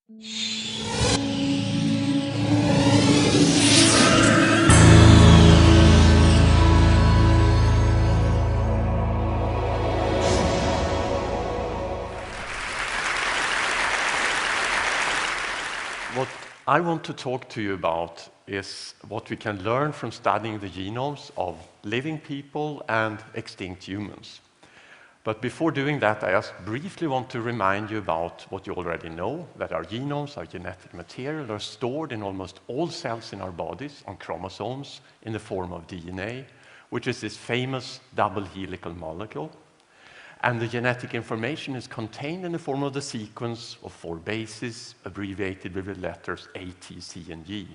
What I want to talk to you about is what we can learn from studying the genomes of living people and extinct humans. But before doing that, I just briefly want to remind you about what you already know, that our genomes, our genetic material, are stored in almost all cells in our bodies on chromosomes in the form of DNA, which is this famous double helical molecule. And the genetic information is contained in the form of the sequence of 4 bases, abbreviated with the letters A, T, C, and G.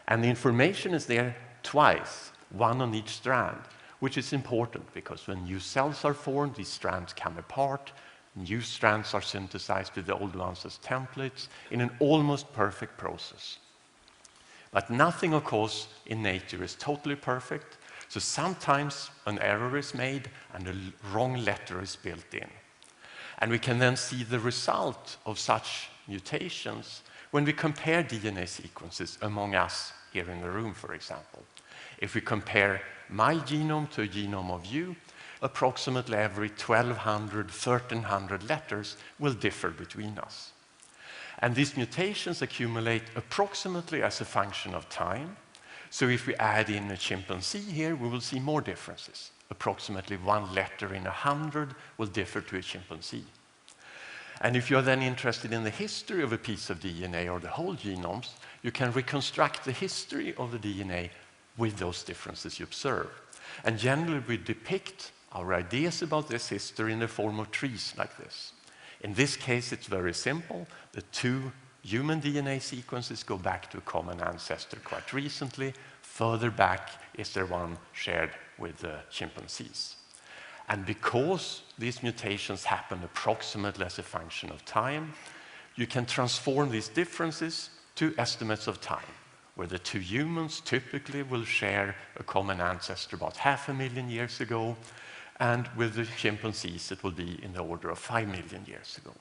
And the information is there twice, one on each strand, which is important because when new cells are formed, these strands come apart, new strands are synthesized with the old ones as templates in an almost perfect process. But nothing, of course, in nature is totally perfect. So sometimes an error is made and a wrong letter is built in. And we can then see the result of such mutations when we compare DNA sequences among us here in the room, for example. If we compare my genome to a genome of you, approximately every 1,200, 1,300 letters will differ between us. And these mutations accumulate approximately as a function of time. So if we add in a chimpanzee here, we will see more differences. Approximately 1 letter in 100 will differ to a chimpanzee. And if you're then interested in the history of a piece of DNA or the whole genomes, you can reconstruct the history of the DNA with those differences you observe. And generally, we depict our ideas about this history in the form of trees like this. In this case, it's very simple. The 2 human DNA sequences go back to a common ancestor quite recently. Further back is there one shared with the chimpanzees. And because these mutations happen approximately as a function of time, you can transform these differences to estimates of time, where the 2 humans typically will share a common ancestor about 500,000 years ago, and with the chimpanzees it will be in the order of 5 million years ago.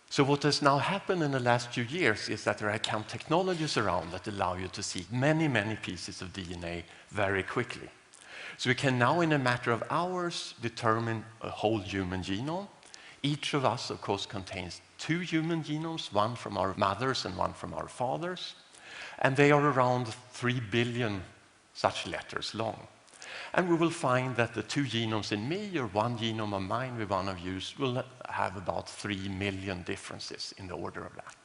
So what has now happened in the last few years is that there have come technologies around that allow you to see many, many pieces of DNA very quickly. So we can now, in a matter of hours, determine a whole human genome. Each of us, of course, contains 2 human genomes, one from our mothers and one from our fathers. And they are around 3 billion such letters long. And we will find that the 2 genomes in me or 1 genome of mine with one of yours will have about 3 million differences in the order of that.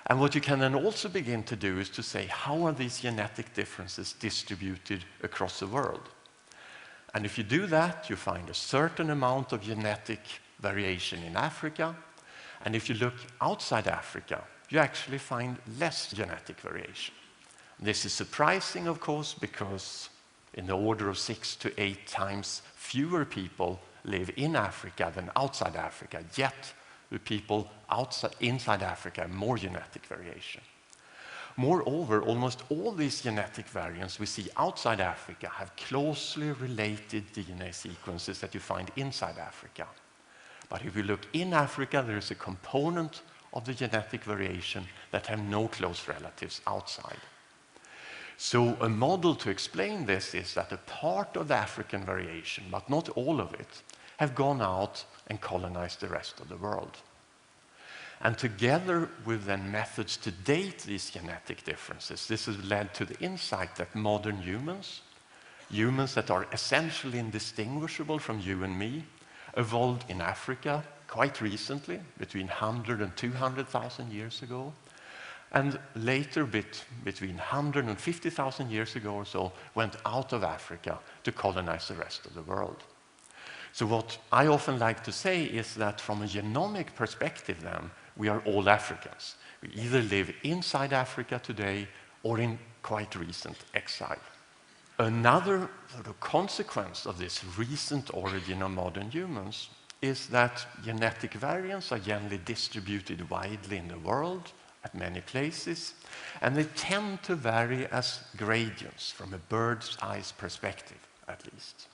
And what you can then also begin to do is to say, how are these genetic differences distributed across the world? And if you do that, you find a certain amount of genetic variation in Africa. And if you look outside Africa, you actually find less genetic variation. This is surprising, of course, because in the order of 6 to 8 times fewer people live in Africa than outside Africa, yet the people inside Africa have more genetic variation. Moreover, almost all these genetic variants we see outside Africa have closely related DNA sequences that you find inside Africa. But if you look in Africa, there is a component of the genetic variation that have no close relatives outside. So a model to explain this is that a part of the African variation, but not all of it, have gone out and colonized the rest of the world. And together with then methods to date these genetic differences, this has led to the insight that modern humans that are essentially indistinguishable from you and me, evolved in Africa quite recently, between 100 and 200,000 years ago, and later, between 100 and 50,000 years ago or so, went out of Africa to colonize the rest of the world. So what I often like to say is that from a genomic perspective then, we are all Africans. We either live inside Africa today or in quite recent exile. Another sort of consequence of this recent origin of modern humans is that genetic variants are generally distributed widely in the world, at many places, and they tend to vary as gradients from a bird's eye perspective, at least.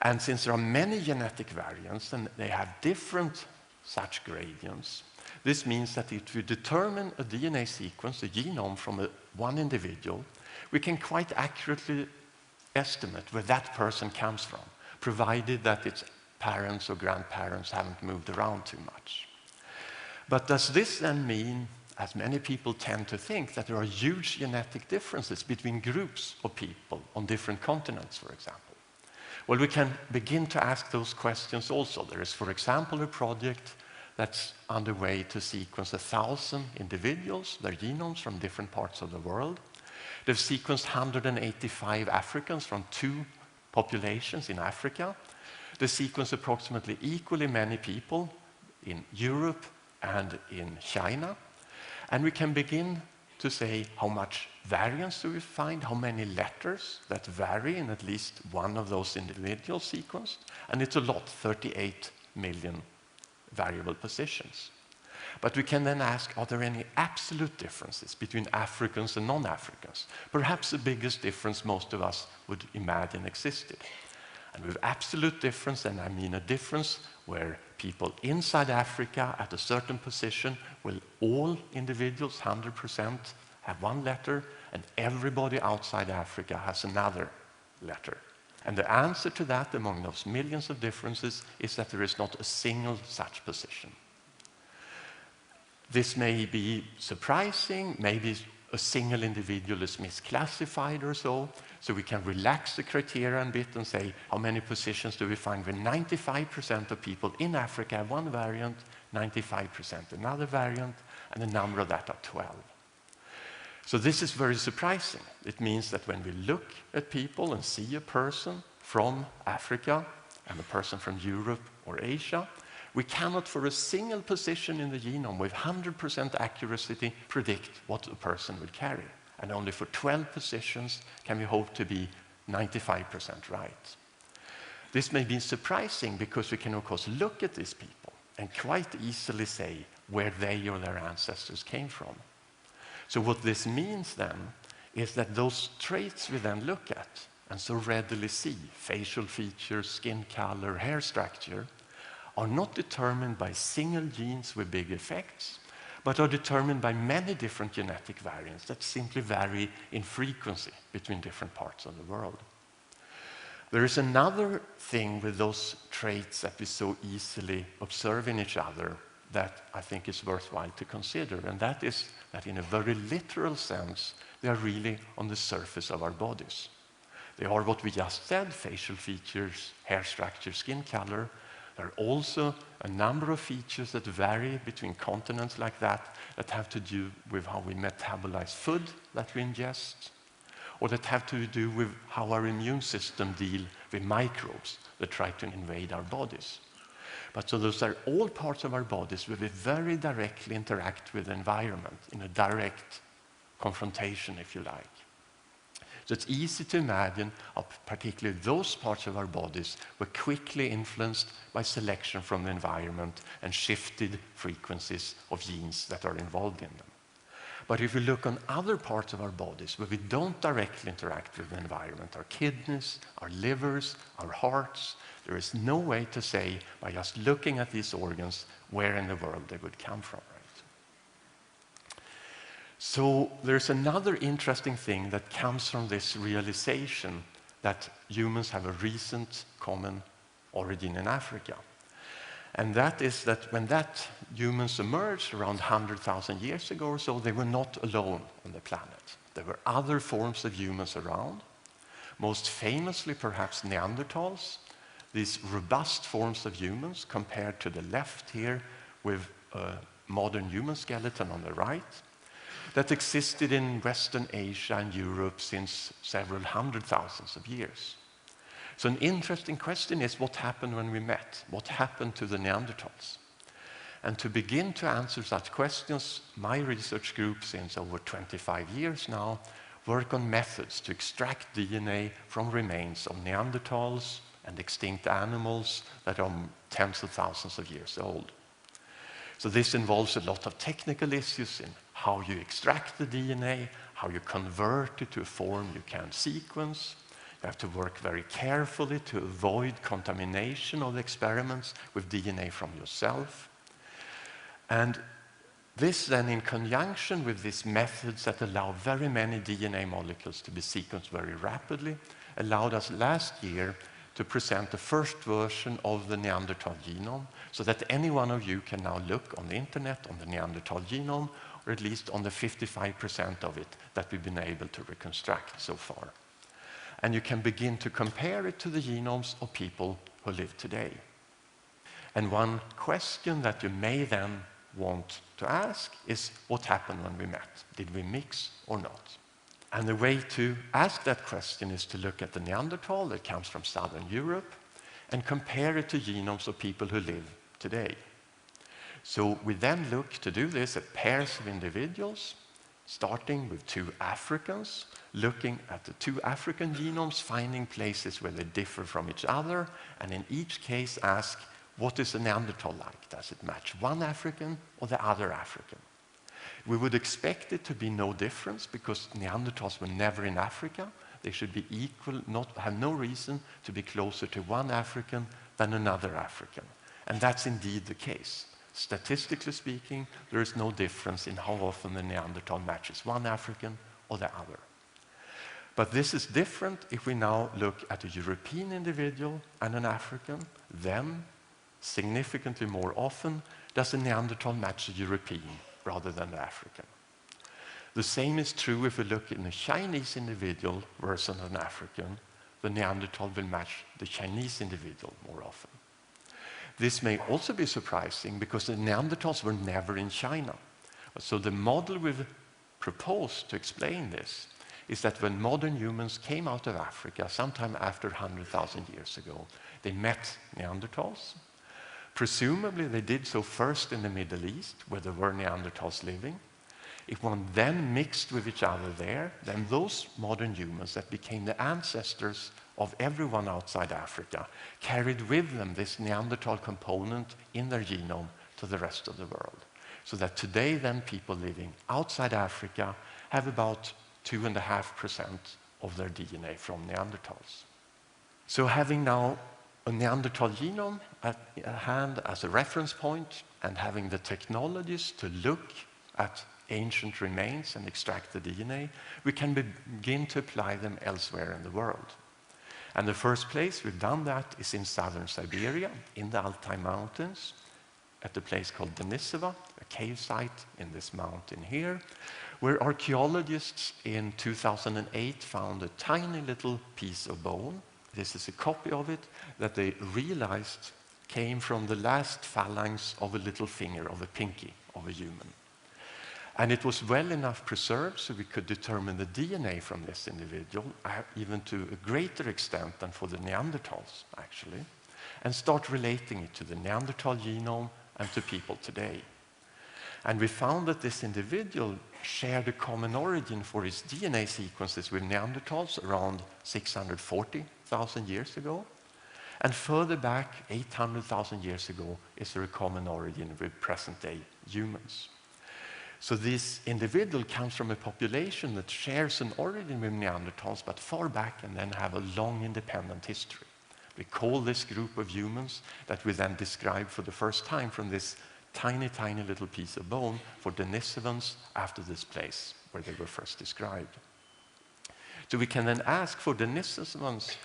And since there are many genetic variants and they have different such gradients, This means that if we determine a DNA sequence, a genome from one individual, we can quite accurately estimate where that person comes from, provided that its parents or grandparents haven't moved around too much. But does this then mean, as many people tend to think, that there are huge genetic differences between groups of people on different continents, for example? Well, we can begin to ask those questions also. There is, for example, a project that's underway to sequence 1,000 individuals, their genomes from different parts of the world. They've sequenced 185 Africans from 2 populations in Africa. They sequenced approximately equally many people in Europe and in China. And we can begin to say how much variance do we find, how many letters that vary in at least one of those individuals sequenced. And it's a lot, 38 million variable positions. But we can then ask, are there any absolute differences between Africans and non-Africans? Perhaps the biggest difference most of us would imagine existed. And with absolute difference, then I mean a difference where people inside Africa at a certain position will all individuals, 100%, have one letter, and everybody outside Africa has another letter. And the answer to that, among those millions of differences, is that there is not a single such position. This may be surprising, maybe a single individual is misclassified or so we can relax the criteria a bit and say, how many positions do we find when 95% of people in Africa have one variant, 95% another variant, and the number of that are 12. So this is very surprising. It means that when we look at people and see a person from Africa and a person from Europe or Asia, we cannot for a single position in the genome with 100% accuracy predict what a person will carry. And only for 12 positions can we hope to be 95% right. This may be surprising because we can of course look at these people and quite easily say where they or their ancestors came from. So what this means then is that those traits we then look at and so readily see, facial features, skin color, hair structure, are not determined by single genes with big effects, but are determined by many different genetic variants that simply vary in frequency between different parts of the world. There is another thing with those traits that we so easily observe in each other that I think is worthwhile to consider, and that is that in a very literal sense, they are really on the surface of our bodies. They are what we just said, facial features, hair structure, skin color. There are also a number of features that vary between continents like that have to do with how we metabolize food that we ingest, or that have to do with how our immune system deals with microbes that try to invade our bodies. But so those are all parts of our bodies where we very directly interact with the environment in a direct confrontation, if you like. So it's easy to imagine how particularly those parts of our bodies were quickly influenced by selection from the environment and shifted frequencies of genes that are involved in them. But if we look on other parts of our bodies where we don't directly interact with the environment, our kidneys, our livers, our hearts, there is no way to say by just looking at these organs where in the world they would come from. So there's another interesting thing that comes from this realization that humans have a recent common origin in Africa. And that is that when humans emerged around 100,000 years ago or so, they were not alone on the planet. There were other forms of humans around, most famously perhaps Neanderthals, these robust forms of humans compared to the left here with a modern human skeleton on the right, that existed in Western Asia and Europe since several hundred thousands of years. So an interesting question is what happened when we met? What happened to the Neanderthals? And to begin to answer such questions, my research group, since over 25 years now, work on methods to extract DNA from remains of Neanderthals and extinct animals that are tens of thousands of years old. So this involves a lot of technical issues in how you extract the DNA, how you convert it to a form you can sequence. You have to work very carefully to avoid contamination of the experiments with DNA from yourself. And This then, in conjunction with these methods that allow very many DNA molecules to be sequenced very rapidly, allowed us last year to present the first version of the Neanderthal genome, so that any one of you can now look on the internet on the Neanderthal genome, or at least on the 55% of it that we've been able to reconstruct so far. And you can begin to compare it to the genomes of people who live today. And one question that you may then want to ask is, what happened when we met? Did we mix or not? And the way to ask that question is to look at the Neanderthal that comes from Southern Europe and compare it to genomes of people who live today. So we then look to do this at pairs of individuals, starting with 2 Africans, looking at the 2 African genomes, finding places where they differ from each other, and in each case ask, what is a Neanderthal like? Does it match one African or the other African? We would expect it to be no difference because Neanderthals were never in Africa. They should be equal, have no reason to be closer to one African than another African. And that's indeed the case. Statistically speaking, there is no difference in how often the Neanderthal matches one African or the other. But this is different if we now look at a European individual and an African. Then, significantly more often, does the Neanderthal match a European rather than the African. The same is true if we look in a Chinese individual versus an African. The Neanderthal will match the Chinese individual more often. This may also be surprising because the Neanderthals were never in China. So the model we've proposed to explain this is that when modern humans came out of Africa, sometime after 100,000 years ago, they met Neanderthals. Presumably, they did so first in the Middle East, where there were Neanderthals living. If one then mixed with each other there, then those modern humans that became the ancestors of everyone outside Africa carried with them this Neanderthal component in their genome to the rest of the world. So that today, then, people living outside Africa have about 2.5% of their DNA from Neanderthals. So having now a Neanderthal genome at hand as a reference point and having the technologies to look at ancient remains and extract the DNA, we can begin to apply them elsewhere in the world. And the first place we've done that is in southern Siberia, in the Altai Mountains, at a place called Denisova, a cave site in this mountain here, where archaeologists in 2008 found a tiny little piece of bone. This is a copy of it that they realized came from the last phalanx of a little finger, of a pinky of a human. And it was well enough preserved so we could determine the DNA from this individual, even to a greater extent than for the Neanderthals, actually, and start relating it to the Neanderthal genome and to people today. And we found that this individual shared a common origin for his DNA sequences with Neanderthals around 640,000 years ago. And further back, 800,000 years ago, is there a common origin with present-day humans. So this individual comes from a population that shares an origin with Neanderthals, but far back, and then have a long independent history. We call this group of humans that we then describe for the first time from this tiny, tiny little piece of bone for Denisovans after this place where they were first described. So we can then ask for Denisovans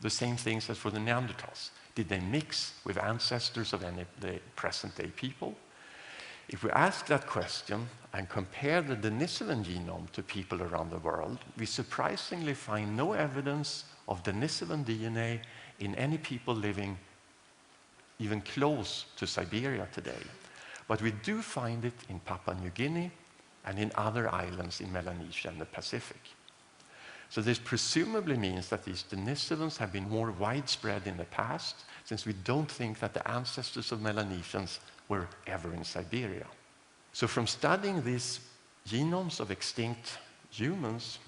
the same things as for the Neanderthals. Did they mix with ancestors of any of the present-day people? If we ask that question and compare the Denisovan genome to people around the world, we surprisingly find no evidence of Denisovan DNA in any people living even close to Siberia today. But we do find it in Papua New Guinea and in other islands in Melanesia and the Pacific. So this presumably means that these Denisovans have been more widespread in the past, since we don't think that the ancestors of Melanesians were ever in Siberia. So from studying these genomes of extinct humans,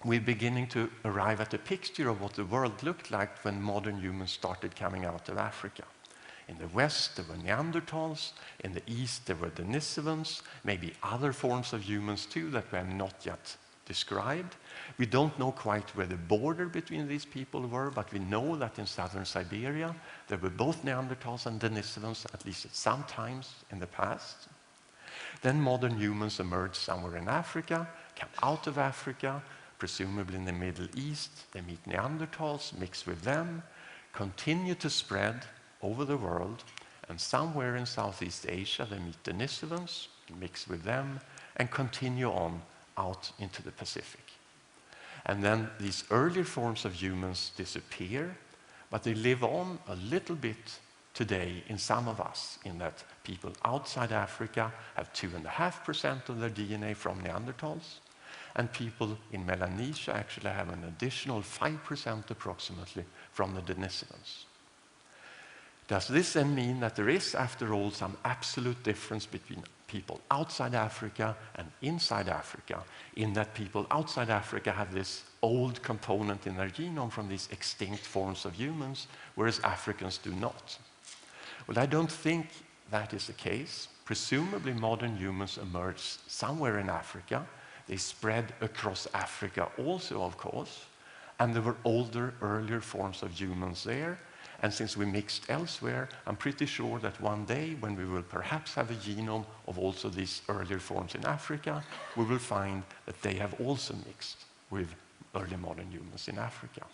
we're beginning to arrive at a picture of what the world looked like when modern humans started coming out of Africa. In the West, there were Neanderthals. In the East, there were Denisovans, maybe other forms of humans too that we have not yet described. We don't know quite where the border between these people were, but we know that in southern Siberia, there were both Neanderthals and Denisovans, at least at some times in the past. Then modern humans emerge somewhere in Africa, come out of Africa, presumably in the Middle East. They meet Neanderthals, mix with them, continue to spread over the world, and somewhere in Southeast Asia they meet Denisovans, mix with them, and continue on out into the Pacific. And then these earlier forms of humans disappear, but they live on a little bit today in some of us, in that people outside Africa have 2.5% of their DNA from Neanderthals, and people in Melanesia actually have an additional 5% approximately from the Denisovans. Does this then mean that there is, after all, some absolute difference between people outside Africa and inside Africa, in that people outside Africa have this old component in their genome from these extinct forms of humans, whereas Africans do not? Well, I don't think that is the case. Presumably modern humans emerged somewhere in Africa. They spread across Africa also, of course, and there were older, earlier forms of humans there. And since we mixed elsewhere, I'm pretty sure that one day, when we will perhaps have a genome of also these earlier forms in Africa, we will find that they have also mixed with early modern humans in Africa.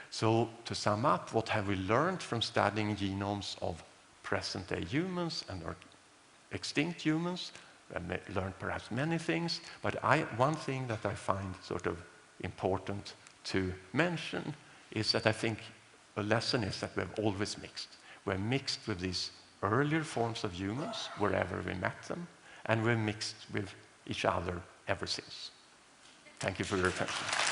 So to sum up, what have we learned from studying genomes of present-day humans and extinct humans? We learned perhaps many things, but one thing that I find sort of important to mention is that I think a lesson is that we have always mixed. We're mixed with these earlier forms of humans wherever we met them, and we're mixed with each other ever since. Thank you for your attention.